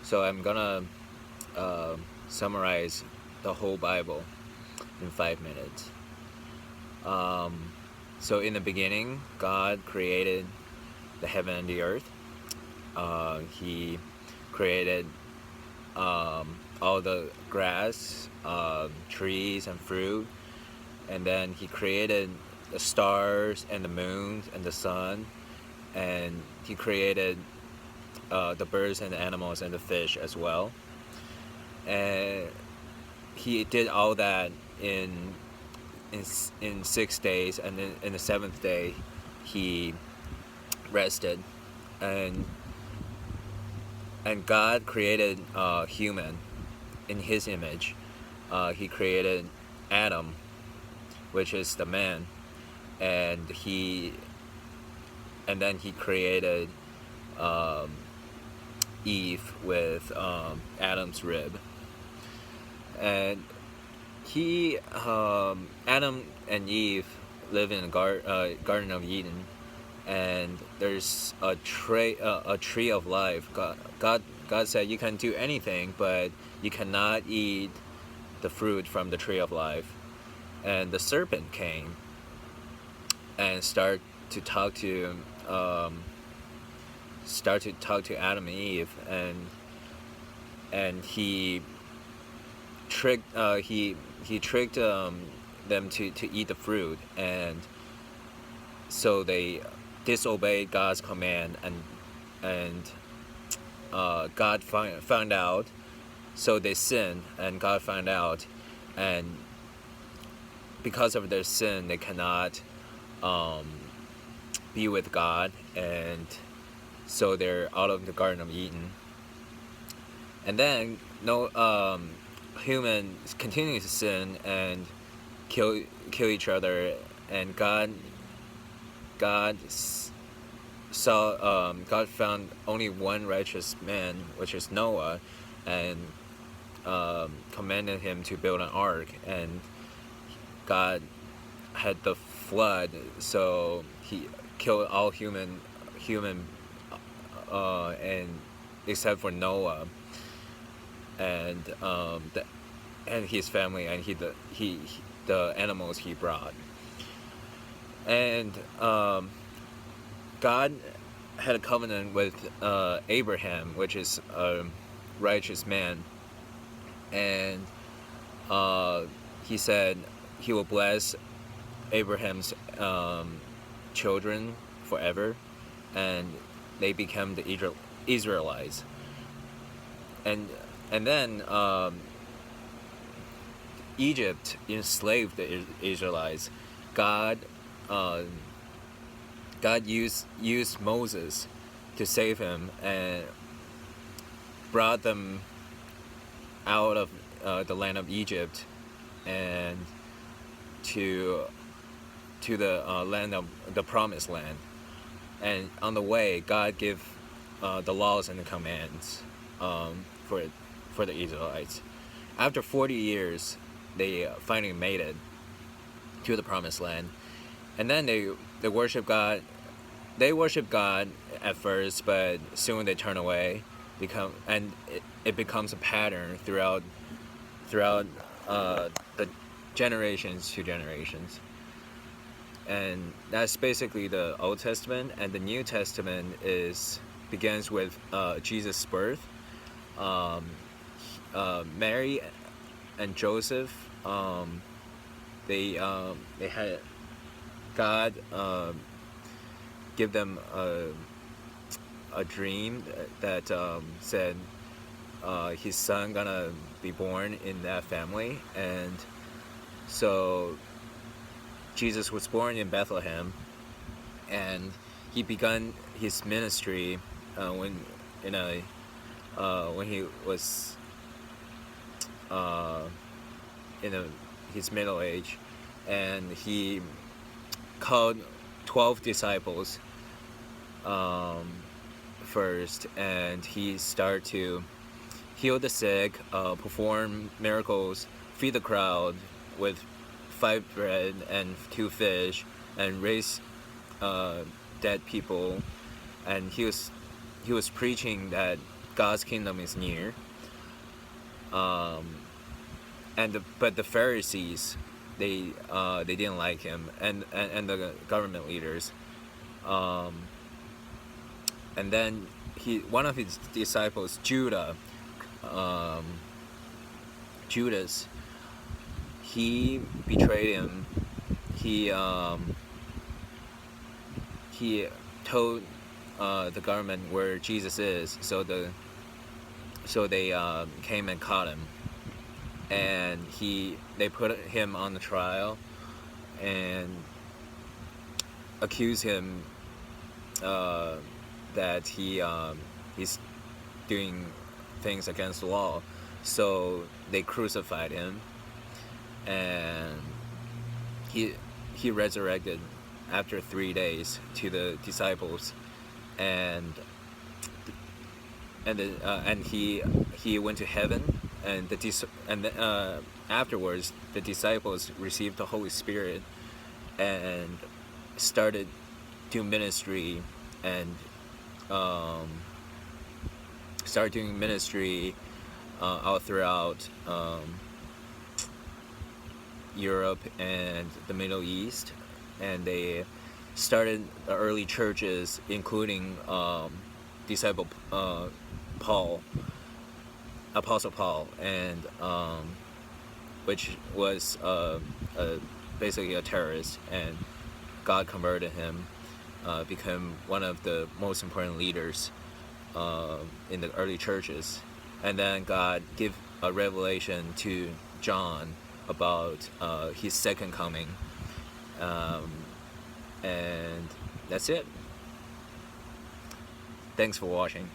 So I'm gonna summarize the whole Bible in 5 minutes. So in the beginning, God created the heaven and the earth. He created all the grass, trees, and fruit, and then He created the stars and the moon and the sun, and He created the birds and the animals and the fish as well. And He did all that in 6 days, and then in the seventh day He rested. And God created human in His image. He created Adam, which is the man, and then He created Eve with Adam's rib. And Adam and Eve live in a Garden of Eden, and there's a tree of life. God said you can do anything, but you cannot eat the fruit from the tree of life. And the serpent came and started to talk to Adam and Eve, and he tricked them to eat the fruit, and so they disobeyed God's command, and God found out, so they sinned, and God found out, and because of their sin they cannot be with God, and so they're out of the Garden of Eden. And then humans continue to sin and kill each other, and God found only one righteous man, which is Noah, and commanded him to build an ark. And God had the flood, so He killed all human and except for Noah and his family, and the animals he brought. And God had a covenant with Abraham, which is a righteous man, and He said He will bless Abraham's children forever, and they become the Israelites. And then Egypt enslaved the Israelites. God used Moses to save him and brought them out of the land of Egypt and to the land of the promised land. And on the way, God gave the laws and the commands for the Israelites. After 40 years, they finally made it to the promised land, and then they worship God. They worship God at first, but soon they turn away. It becomes a pattern throughout the generations to generations. And that's basically the Old Testament. And the New Testament begins with Jesus' birth. Mary and Joseph, they had God give them a dream that said His son gonna be born in that family, and so Jesus was born in Bethlehem, and He began His ministry when He was his middle age, and He called 12 disciples first, and He started to heal the sick, perform miracles, feed the crowd with 5 bread and 2 fish, and raise dead people. And he was preaching that God's kingdom is near. But the Pharisees, they didn't like him, and the government leaders. And then one of his disciples, Judas, he betrayed him. He told the government where Jesus is, so they came and caught him, and they put him on the trial and accused him that he's doing things against the law. So they crucified him, and he resurrected after 3 days to the disciples, and he went to heaven, and afterwards the disciples received the Holy Spirit and started doing ministry, and started doing ministry all throughout Europe and the Middle East, and they started the early churches, including disciple Apostle Paul, and which was basically a terrorist, and God converted him, became one of the most important leaders in the early churches. And then God gave a revelation to John about his second coming, and that's it. Thanks for watching.